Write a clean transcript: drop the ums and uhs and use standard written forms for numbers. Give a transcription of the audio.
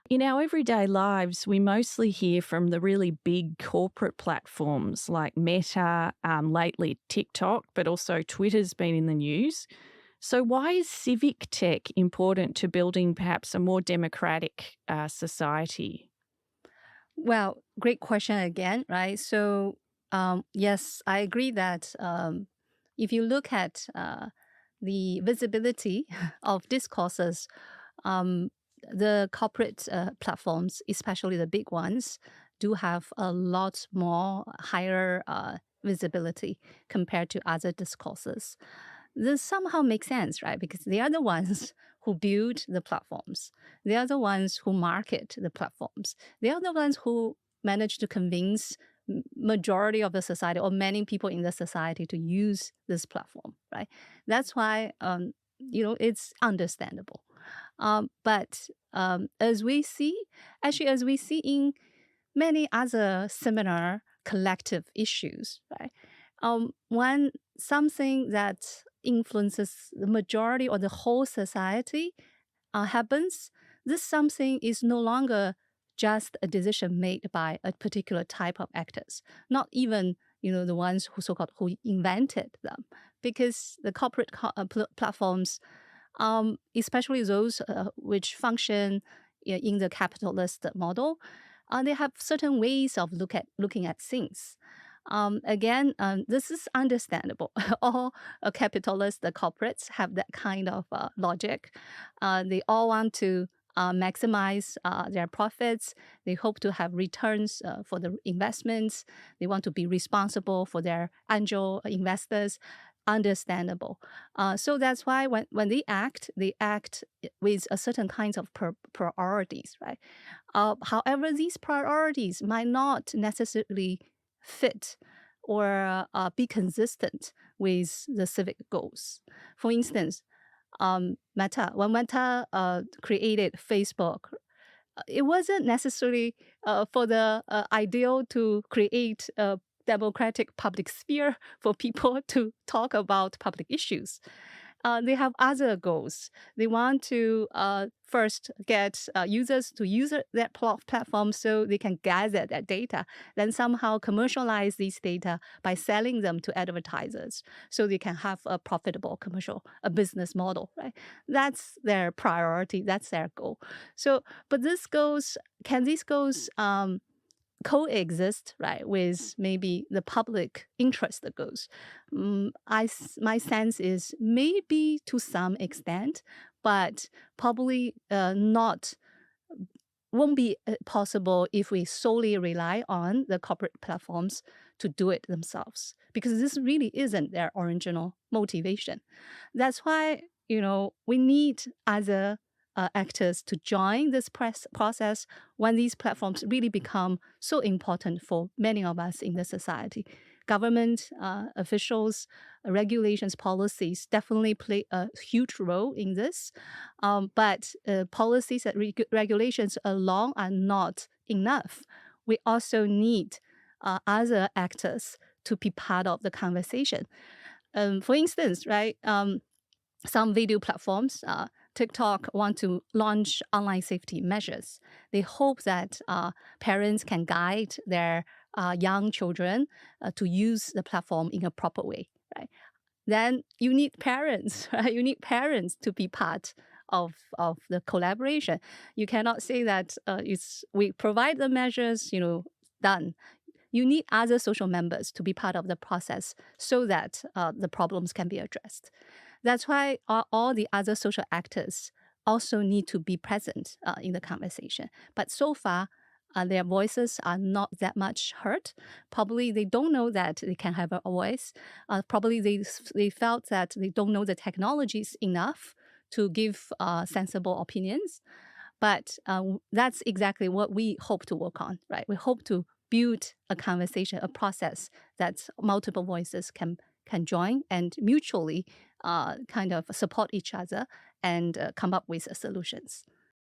In our everyday lives, we mostly hear from the really big corporate platforms like Meta, lately TikTok, but also Twitter's been in the news. So, why is civic tech important to building perhaps a more democratic society? Well, great question again, right? So, yes, I agree that if you look at the visibility of discourses, um, the corporate platforms, especially the big ones, do have a lot more higher visibility compared to other discourses. This somehow makes sense, right? Because they are the ones who build the platforms. They are the ones who market the platforms. They are the ones who manage to convince majority of the society or many people in the society to use this platform, right? That's why it's understandable. But as we see in many other similar collective issues, right? When something that influences the majority or the whole society happens, this something is no longer just a decision made by a particular type of actors, not even the ones who so-called who invented them, because the corporate platforms, especially those which function in the capitalist model, they have certain ways of looking at things. This is understandable. All capitalist corporates have that kind of logic. They all want to maximize their profits. They hope to have returns for the investments. They want to be responsible for their angel investors. Understandable. So that's why when they act with a certain kinds of priorities, right? However, these priorities might not necessarily fit or be consistent with the civic goals. For instance, when Meta created Facebook, it wasn't necessarily for the ideal to create a democratic public sphere for people to talk about public issues. They have other goals. They want to first get users to use that platform so they can gather that data, then somehow commercialize these data by selling them to advertisers so they can have a profitable a business model, right? That's their priority. That's their goal. So, but can these goals coexist, right, with maybe the public interest goes. My sense is maybe to some extent, but probably not won't be possible if we solely rely on the corporate platforms to do it themselves, because this really isn't their original motivation. That's why, we need other actors to join this process when these platforms really become so important for many of us in the society. Government officials, regulations, policies definitely play a huge role in this. But policies and regulations alone are not enough. We also need other actors to be part of the conversation. For instance, right, some video platforms, TikTok, want to launch online safety measures. They hope that parents can guide their young children to use the platform in a proper way, right? Then you need parents, right? You need parents to be part of the collaboration. You cannot say that we provide the measures, done. You need other social members to be part of the process so that the problems can be addressed. That's why all the other social actors also need to be present in the conversation. But so far, their voices are not that much heard. Probably they don't know that they can have a voice. Probably they felt that they don't know the technologies enough to give sensible opinions. But that's exactly what we hope to work on, right? We hope to build a conversation, a process that multiple voices can join and mutually kind of support each other and come up with solutions.